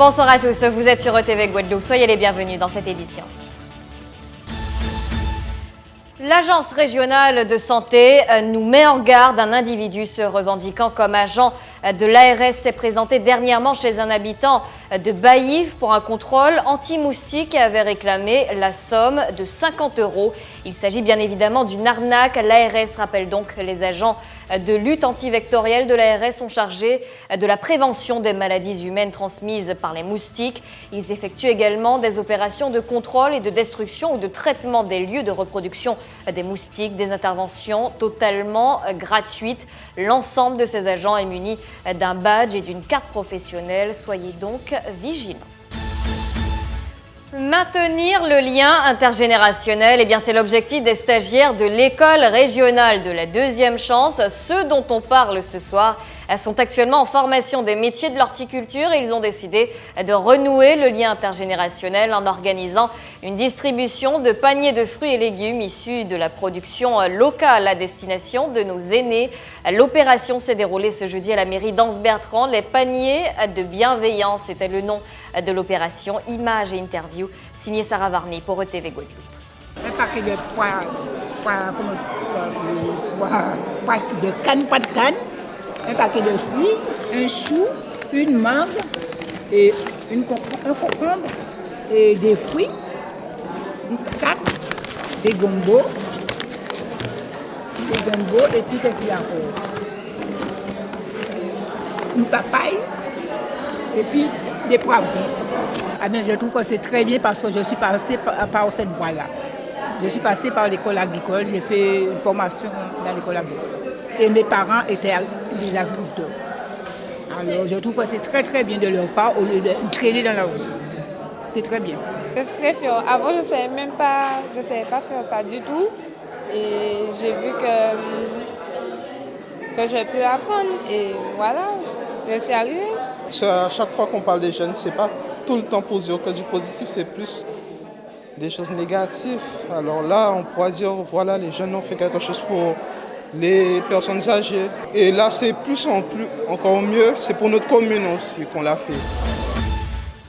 Bonsoir à tous, vous êtes sur ETV Guadeloupe, soyez les bienvenus dans cette édition. L'Agence régionale de santé nous met en garde. Un individu se revendiquant comme agent de l'ARS s'est présenté dernièrement chez un habitant de Baïf pour un contrôle anti-moustique et avait réclamé la somme de 50 €. Il s'agit bien évidemment d'une arnaque. L'ARS rappelle donc que les agents de lutte antivectorielle de l'ARS sont chargés de la prévention des maladies humaines transmises par les moustiques. Ils effectuent également des opérations de contrôle et de destruction ou de traitement des lieux de reproduction des moustiques, des interventions totalement gratuites. L'ensemble de ces agents est muni d'un badge et d'une carte professionnelle. Soyez donc vigilants. Maintenir le lien intergénérationnel, c'est l'objectif des stagiaires de l'école régionale de la deuxième chance. Ceux dont on parle ce soir sont actuellement en formation des métiers de l'horticulture et ils ont décidé de renouer le lien intergénérationnel en organisant une distribution de paniers de fruits et légumes issus de la production locale à destination de nos aînés. L'opération s'est déroulée ce jeudi à la mairie d'Anse-Bertrand. Les paniers de bienveillance, c'était le nom de l'opération. Images et interviews signé Sarah Varny pour ETV Guadeloupe. Un paquet de canne, pas de canne, un paquet de fruits, un chou, une mangue, et un concombre, et des fruits, une patate, des gombo, et tout est fait à une papaye, et puis des poivrons. Je trouve que c'est très bien parce que je suis passée par cette voie-là. Je suis passée par l'école agricole, j'ai fait une formation dans l'école agricole. Et mes parents étaient des agriculteurs. Alors je trouve que c'est très très bien de leur part au lieu de traîner dans la rue. C'est très bien. Je suis très fière. Avant, je ne savais pas faire ça du tout. Et j'ai vu que j'ai pu apprendre. Et voilà, je suis arrivée. À chaque fois qu'on parle des jeunes, ce n'est pas tout le temps pour dire que du positif, c'est plus des choses négatives. Alors là, on pourrait dire, voilà, les jeunes ont fait quelque chose pour les personnes âgées. Et là, c'est encore mieux, c'est pour notre commune aussi qu'on l'a fait.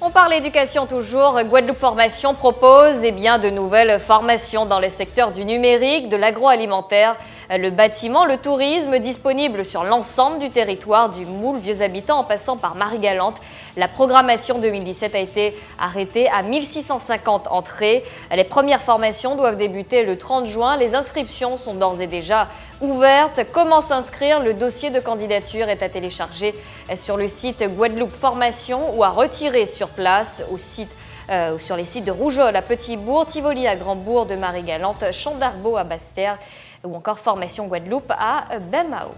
On parle éducation toujours. Guadeloupe Formation propose de nouvelles formations dans les secteurs du numérique, de l'agroalimentaire, le bâtiment, le tourisme, disponible sur l'ensemble du territoire, du Moule, Vieux Habitants en passant par Marie-Galante. La programmation 2017 a été arrêtée à 1650 entrées. Les premières formations doivent débuter le 30 juin. Les inscriptions sont d'ores et déjà ouvertes. Comment s'inscrire? Le dossier de candidature est à télécharger sur le site Guadeloupe Formation ou à retirer sur place sur les sites de Rougeole à Petit-Bourg, Tivoli à Grand-Bourg, de Marie-Galante, Champ d'Arbeau à Basse-Terre ou encore Formation Guadeloupe à Bemao.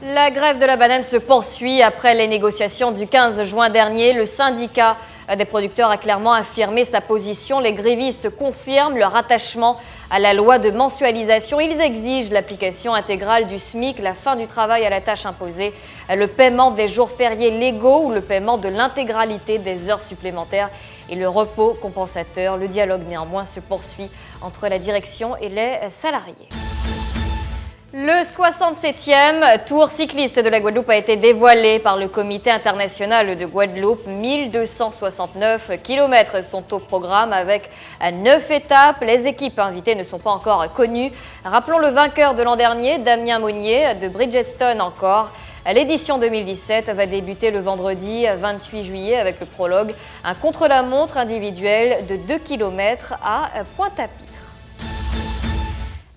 La grève de la banane se poursuit après les négociations du 15 juin dernier. Le syndicat des producteurs a clairement affirmé sa position. Les grévistes confirment leur attachement à la loi de mensualisation. Ils exigent l'application intégrale du SMIC, la fin du travail à la tâche imposée, le paiement des jours fériés légaux ou le paiement de l'intégralité des heures supplémentaires et le repos compensateur. Le dialogue néanmoins se poursuit entre la direction et les salariés. Le 67e Tour cycliste de la Guadeloupe a été dévoilé par le Comité international de Guadeloupe. 1269 km sont au programme avec 9 étapes. Les équipes invitées ne sont pas encore connues. Rappelons le vainqueur de l'an dernier, Damien Monnier de Bridgestone encore. L'édition 2017 va débuter le vendredi 28 juillet avec le prologue, un contre-la-montre individuel de 2 km à Pointe-à-Pitre.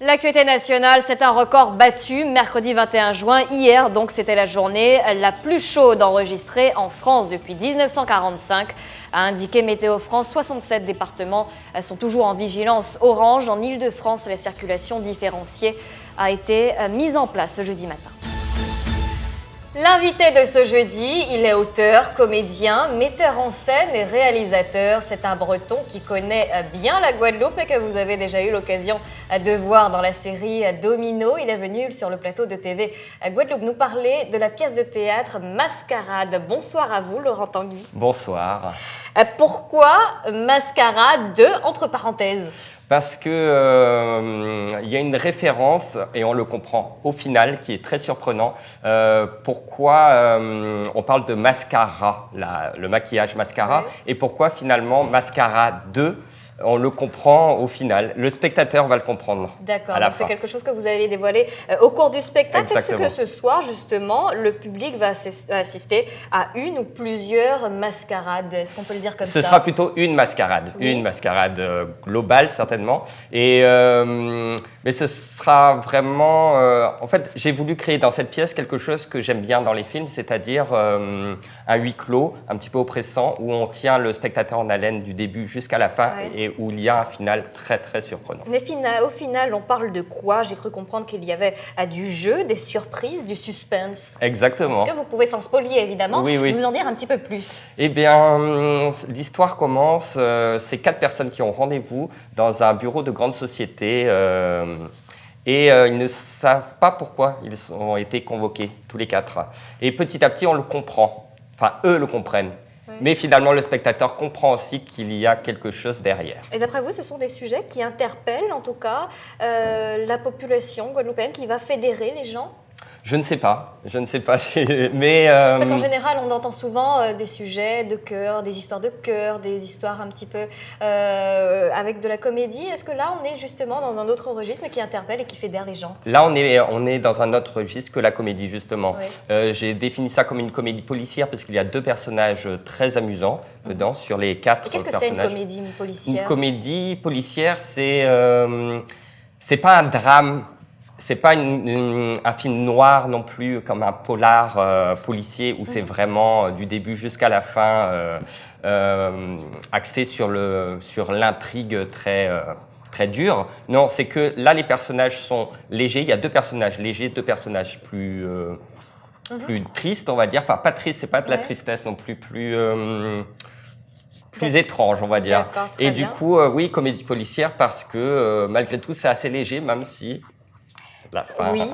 L'actualité nationale, c'est un record battu mercredi 21 juin. Hier, donc, c'était la journée la plus chaude enregistrée en France depuis 1945, a indiqué Météo France. 67 départements sont toujours en vigilance orange. En Île-de-France, la circulation différenciée a été mise en place ce jeudi matin. L'invité de ce jeudi, il est auteur, comédien, metteur en scène et réalisateur. C'est un Breton qui connaît bien la Guadeloupe et que vous avez déjà eu l'occasion de voir dans la série Domino. Il est venu sur le plateau de TV Guadeloupe nous parler de la pièce de théâtre Mascarade. Bonsoir à vous, Laurent Tanguy. Bonsoir. Pourquoi Mascarade entre parenthèses? Parce que il y a une référence, et on le comprend au final, qui est très surprenant. Pourquoi on parle de mascara, le maquillage mascara, Ouais. et pourquoi finalement mascara 2, on le comprend au final. Le spectateur va le comprendre. D'accord, à la donc c'est fin. quelque chose que vous allez dévoiler au cours du spectacle. Est-ce Exactement. que ce soir, justement, le public va assister à une ou plusieurs mascarades? Est-ce qu'on peut le dire comme Ce ça? sera plutôt une mascarade, Oui. une mascarade globale certainement. Et mais ce sera vraiment, en fait, j'ai voulu créer dans cette pièce quelque chose que j'aime bien dans les films, c'est-à-dire un huis clos, un petit peu oppressant, où on tient le spectateur en haleine du début jusqu'à la fin, Ouais. et où il y a un final très très surprenant. Mais au final, on parle de quoi? J'ai cru comprendre qu'il y avait du jeu, des surprises, du suspense. Exactement. Est-ce que vous pouvez, sans spolier évidemment, Oui, oui. nous en dire un petit peu plus? Eh bien, l'histoire commence, c'est 4 personnes qui ont rendez-vous dans un bureau de grande société et ils ne savent pas pourquoi ils ont été convoqués, tous les 4. Et petit à petit, on le comprend. Enfin, eux le comprennent. Oui. Mais finalement, le spectateur comprend aussi qu'il y a quelque chose derrière. Et d'après vous, ce sont des sujets qui interpellent en tout cas la population guadeloupéenne, qui va fédérer les gens? Je ne sais pas, mais Parce qu'en général, on entend souvent des sujets de cœur, des histoires un petit peu avec de la comédie. Est-ce que là, on est justement dans un autre registre qui interpelle et qui fédère les gens? là, on est dans un autre registre que la comédie, justement. Oui. J'ai défini ça comme une comédie policière parce qu'il y a 2 personnages très amusants dedans, sur les 4 Et qu'est-ce que personnages. c'est une comédie Une policière? comédie policière, c'est pas un drame, c'est pas un film noir non plus, comme un polar policier où c'est vraiment du début jusqu'à la fin axé sur l'intrigue très dure. Non, c'est que là les personnages sont légers. Il y a 2 personnages légers, 2 personnages plus tristes, on va dire. Enfin, pas tristes, c'est pas de la Ouais. tristesse non plus, plus étrange, on va dire. D'accord, très Et bien. du coup, oui, comédie policière parce que malgré tout, c'est assez léger, même si la fin. Oui.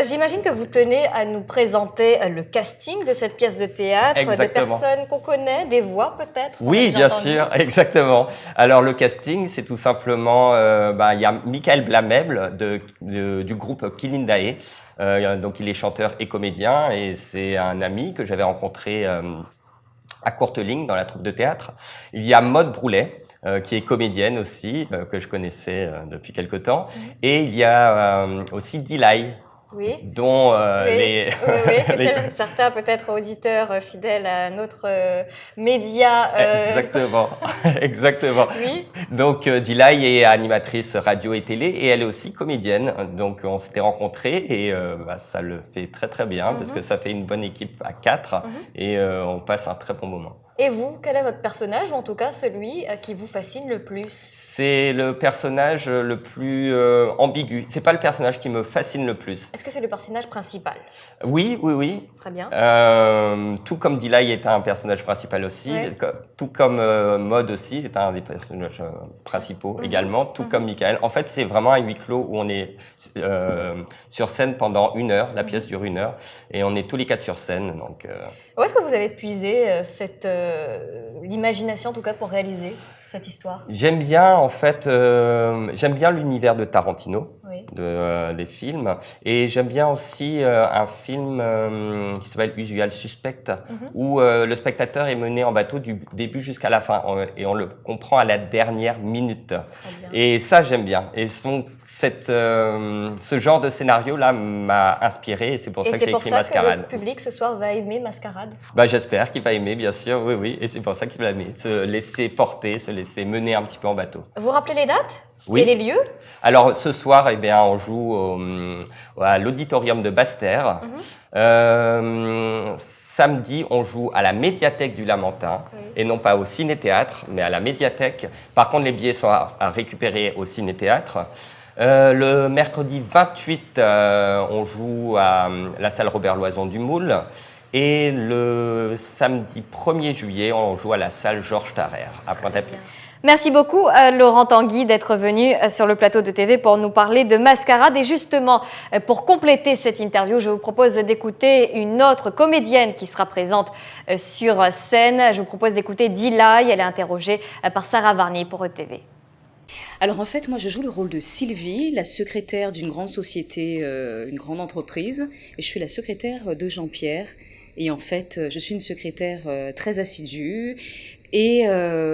J'imagine que vous tenez à nous présenter le casting de cette pièce de théâtre, Exactement. des personnes qu'on connaît, des voix peut-être qu'on a Oui, déjà bien entendues. sûr, exactement. Alors le casting, c'est tout simplement, il y a Michael Blamèble du groupe Kilindae. Donc il est chanteur et comédien, et c'est un ami que j'avais rencontré à Courteline dans la troupe de théâtre. Il y a Maude Broulet, qui est comédienne aussi, que je connaissais depuis quelque temps. Et il y a aussi Dilay, Oui. dont Oui, que certains peut-être auditeurs fidèles à notre média. Exactement, exactement. Oui. Donc Dilay est animatrice radio et télé, et elle est aussi comédienne. Donc on s'était rencontrés et ça le fait très très bien parce que ça fait une bonne équipe à 4 et on passe un très bon moment. Et vous, quel est votre personnage, ou en tout cas celui qui vous fascine le plus? C'est le personnage le plus ambigu. C'est pas le personnage qui me fascine le plus. Est-ce que c'est le personnage principal? Oui, oui, oui. Très bien. Tout comme Dilay est un personnage principal aussi, Ouais. tout comme Maude aussi est un des personnages principaux également, tout comme Michael. En fait, c'est vraiment un huis clos où on est sur scène pendant 1 heure, la pièce dure 1 heure, et on est tous les 4 sur scène. Donc, Où est-ce que vous avez puisé l'imagination, en tout cas, pour réaliser cette histoire? j'aime bien, en fait, j'aime bien l'univers de Tarantino, Oui. des films, et j'aime bien aussi un film qui s'appelle Usual Suspect, où le spectateur est mené en bateau du début jusqu'à la fin, et on le comprend à la dernière minute. Très bien. Et ça, j'aime bien. Et ce genre de scénario-là m'a inspiré, et c'est pour ça que c'est j'ai pour écrit ça que Mascarade. le public ce soir va aimer Mascarade? J'espère qu'il va aimer, bien sûr, oui, oui, et c'est pour ça qu'il va aimer, se laisser porter, se laisser mener un petit peu en bateau. Vous rappelez les dates? Oui. Et les lieux? Alors ce soir, eh bien, on joue à l'auditorium de Basse-Terre. Samedi, on joue à la médiathèque du Lamentin, et non pas au ciné-théâtre, mais à la médiathèque. Par contre, les billets sont à récupérer au ciné-théâtre. Le mercredi 28, on joue à la salle Robert Loison du Moule. Et le samedi 1er juillet, on joue à la salle Georges Tarrer à Pointe-à-Pitre. Merci beaucoup Laurent Tanguy d'être venu sur le plateau de TV pour nous parler de Mascarade. Et justement, pour compléter cette interview, je vous propose d'écouter une autre comédienne qui sera présente sur scène. Je vous propose d'écouter Dilay. Elle est interrogée par Sarah Varnier pour ETV. Alors en fait, moi je joue le rôle de Sylvie, la secrétaire d'une grande société, une grande entreprise, et je suis la secrétaire de Jean-Pierre. Et en fait, je suis une secrétaire très assidue. Et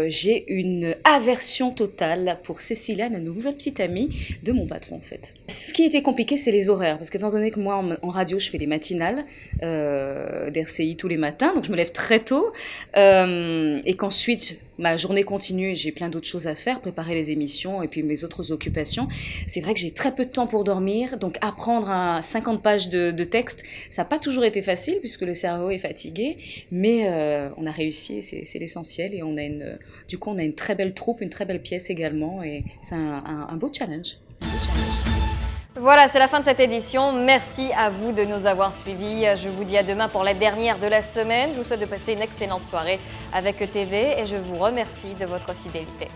j'ai une aversion totale pour Cécilia, la nouvelle petite amie de mon patron en fait. Ce qui était compliqué, c'est les horaires, parce qu'étant donné que moi en radio, je fais les matinales d'RCI tous les matins, donc je me lève très tôt, et qu'ensuite ma journée continue, j'ai plein d'autres choses à faire, préparer les émissions et puis mes autres occupations. C'est vrai que j'ai très peu de temps pour dormir, donc apprendre 50 pages de texte, ça n'a pas toujours été facile puisque le cerveau est fatigué, mais on a réussi, c'est l'essentiel, et on a du coup on a une très belle troupe, une très belle pièce également, et c'est un beau challenge. Voilà, c'est la fin de cette édition. Merci à vous de nous avoir suivis. Je vous dis à demain pour la dernière de la semaine. Je vous souhaite de passer une excellente soirée avec ETV et je vous remercie de votre fidélité.